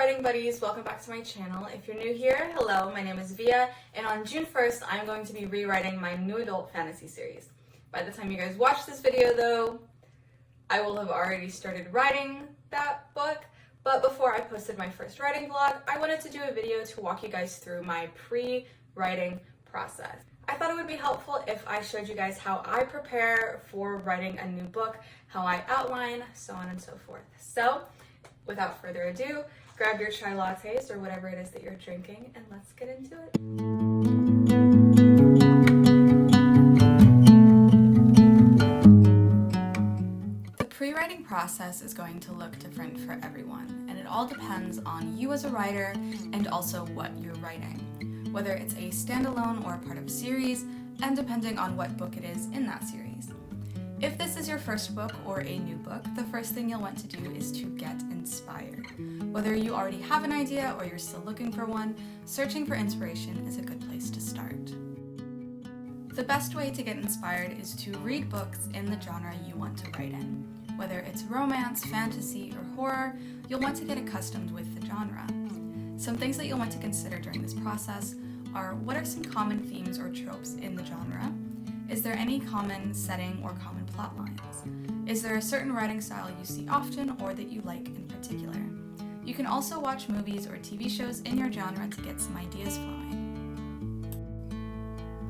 writing buddies, welcome back to my channel. If you're new here, hello, my name is Via, and on June 1st, I'm going to be rewriting my new adult fantasy series. By the time you guys watch this video though, I will have already started writing that book, but before I posted my first writing vlog, I wanted to do a video to walk you guys through my pre-writing process. I thought it would be helpful if I showed you guys how I prepare for writing a new book, how I outline, so on and so forth. So, without further ado, grab your chai lattes or whatever it is that you're drinking, and let's get into it. The pre-writing process is going to look different for everyone, and it all depends on you as a writer and also what you're writing, whether it's a standalone or a part of a series, and depending on what book it is in that series. If this is your first book or a new book, the first thing you'll want to do is to get inspired. Whether you already have an idea or you're still looking for one, searching for inspiration is a good place to start. The best way to get inspired is to read books in the genre you want to write in. Whether it's romance, fantasy, or horror, you'll want to get accustomed with the genre. Some things that you'll want to consider during this process are: what are some common themes or tropes in the genre? Is there any common setting or common plot lines? Is there a certain writing style you see often or that you like in particular? You can also watch movies or TV shows in your genre to get some ideas flowing.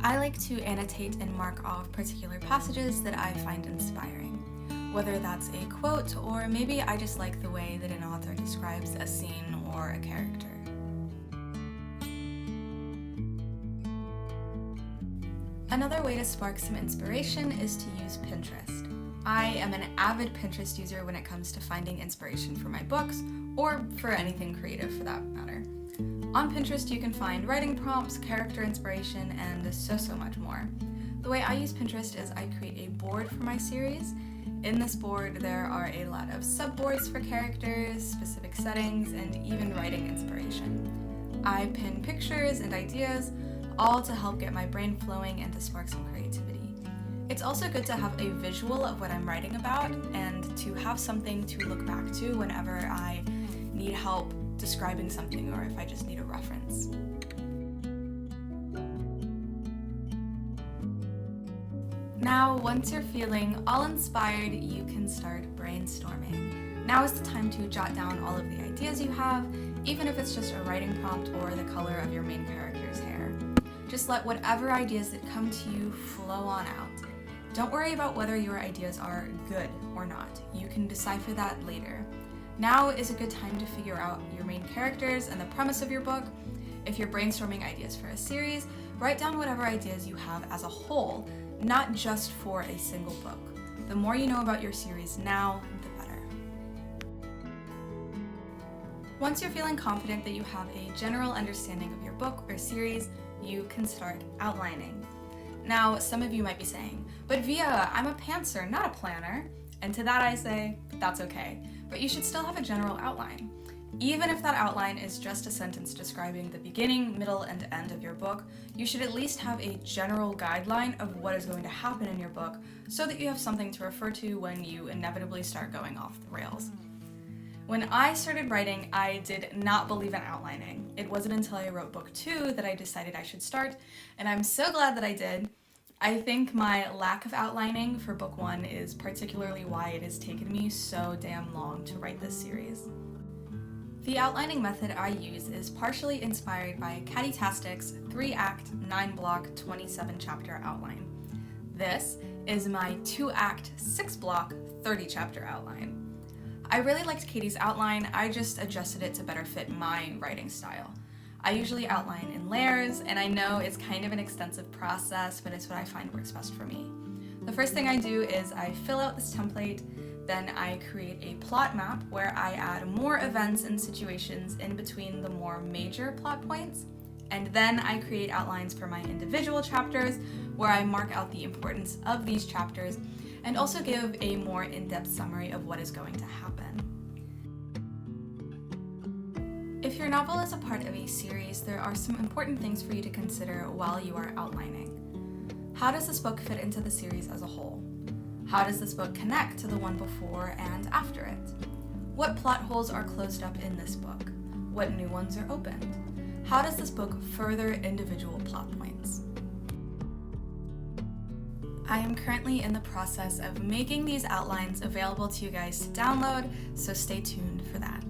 I like to annotate and mark off particular passages that I find inspiring, whether that's a quote or maybe I just like the way that an author describes a scene or a character. Another way to spark some inspiration is to use Pinterest. I am an avid Pinterest user when it comes to finding inspiration for my books, or for anything creative for that matter. On Pinterest you can find writing prompts, character inspiration, and so much more. The way I use Pinterest is I create a board for my series. In this board there are a lot of subboards for characters, specific settings, and even writing inspiration. I pin pictures and ideas, all to help get my brain flowing and to spark some creativity. It's also good to have a visual of what I'm writing about and to have something to look back to whenever I need help describing something or if I just need a reference. Now, once you're feeling all inspired, you can start brainstorming. Now is the time to jot down all of the ideas you have, even if it's just a writing prompt or the color of your main character's hair. Just let whatever ideas that come to you flow on out. Don't worry about whether your ideas are good or not. You can decipher that later. Now is a good time to figure out your main characters and the premise of your book. If you're brainstorming ideas for a series, write down whatever ideas you have as a whole, not just for a single book. The more you know about your series now, the better. Once you're feeling confident that you have a general understanding of your book or series, you can start outlining. Now, some of you might be saying, but Via, I'm a pantser, not a planner. And to that I say, that's okay, but you should still have a general outline. Even if that outline is just a sentence describing the beginning, middle, and end of your book, you should at least have a general guideline of what is going to happen in your book so that you have something to refer to when you inevitably start going off the rails. When I started writing, I did not believe in outlining. It wasn't until I wrote book 2 that I decided I should start, and I'm so glad that I did. I think my lack of outlining for book 1 is particularly why it has taken me so damn long to write this series. The outlining method I use is partially inspired by Caddytastic's 3-act, 9-block, 27-chapter outline. This is my 2-act, 6-block, 30-chapter outline. I really liked Katie's outline, I just adjusted it to better fit my writing style. I usually outline in layers, and I know it's kind of an extensive process, but it's what I find works best for me. The first thing I do is I fill out this template, then I create a plot map where I add more events and situations in between the more major plot points, and then I create outlines for my individual chapters where I mark out the importance of these chapters and also give a more in-depth summary of what is going to happen. If your novel is a part of a series, there are some important things for you to consider while you are outlining. How does this book fit into the series as a whole? How does this book connect to the one before and after it? What plot holes are closed up in this book? What new ones are opened? How does this book further individual plot points? I am currently in the process of making these outlines available to you guys to download, so stay tuned for that.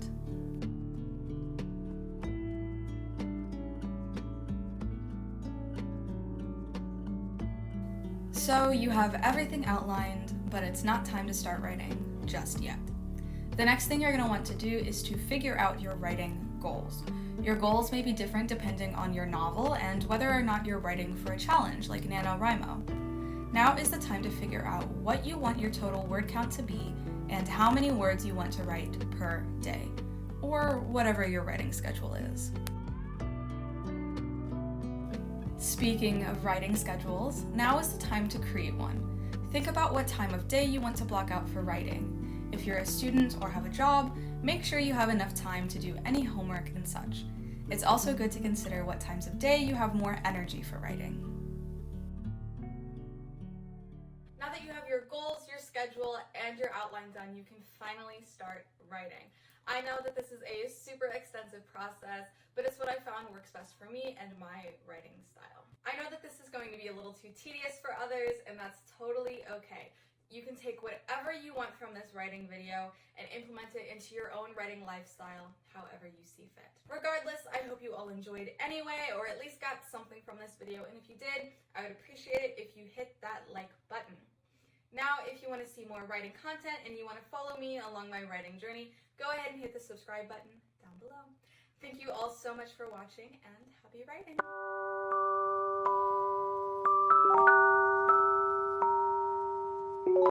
So you have everything outlined, but it's not time to start writing just yet. The next thing you're going to want to do is to figure out your writing goals. Your goals may be different depending on your novel and whether or not you're writing for a challenge like NaNoWriMo. Now is the time to figure out what you want your total word count to be and how many words you want to write per day, or whatever your writing schedule is. Speaking of writing schedules, now is the time to create one. Think about what time of day you want to block out for writing. If you're a student or have a job, make sure you have enough time to do any homework and such. It's also good to consider what times of day you have more energy for writing. Now that you have your goals, your schedule, and your outline done, you can finally start writing. I know that this is a super extensive process, but it's what I found works best for me and my writing style. I know that this is going to be a little too tedious for others, and that's totally okay. You can take whatever you want from this writing video and implement it into your own writing lifestyle, however you see fit. Regardless, I hope you all enjoyed anyway, or at least got something from this video, and if you did, I would appreciate it if you hit that like button. Now, if you want to see more writing content and you want to follow me along my writing journey, go ahead and hit the subscribe button down below. Thank you all so much for watching, and happy writing!